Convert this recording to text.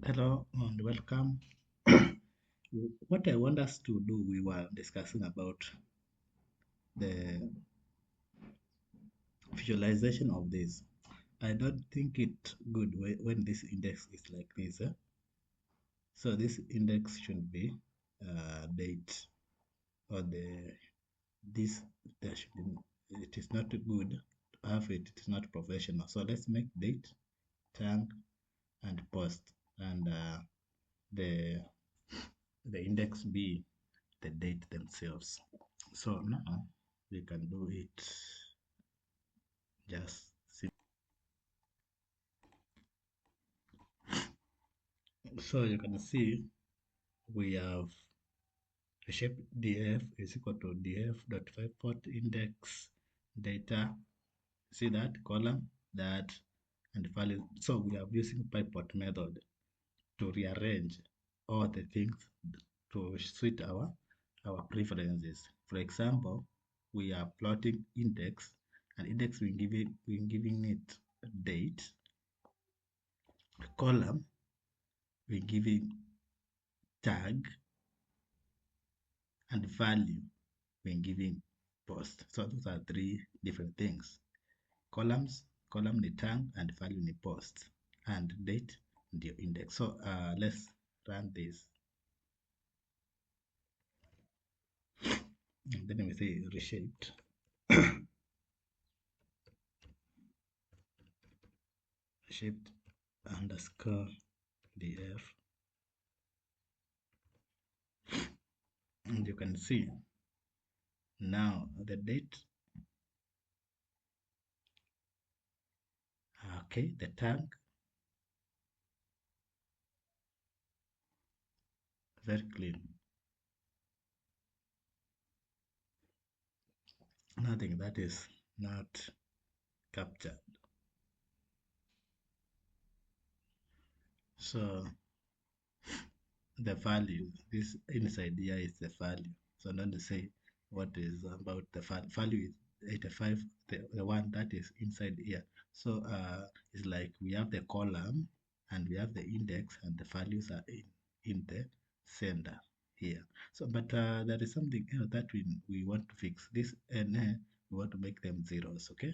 Hello and welcome. What I want us to do, we were discussing about the visualization of this. I don't think it good when this index is like this. So this index should be date or this there should be, it is not good to have it. It is not professional. So let's make date, tag, and post, and the the index be the date themselves. So now we can do it just so you can see we have a shape df is equal to df dot 5 port index data. See that column, that, and value. So we are using pivot method to rearrange all the things to suit our preferences. For example, we are plotting index, and index we giving it date, column we giving tag, and value when giving post. So those are three different things. Column the tag, and value the post, and date the index. So let's run this. And then we say reshaped. Shaped underscore df, and you can see now the date. Okay, the tag, very clean. Nothing that is not captured. So the value, this inside here is the value. So not to say what is about the value is 85, the one that is inside here. So it's like we have the column and we have the index, and the values are in the center here. So but there is something else that we want to fix. This and we want to make them zeros. Okay,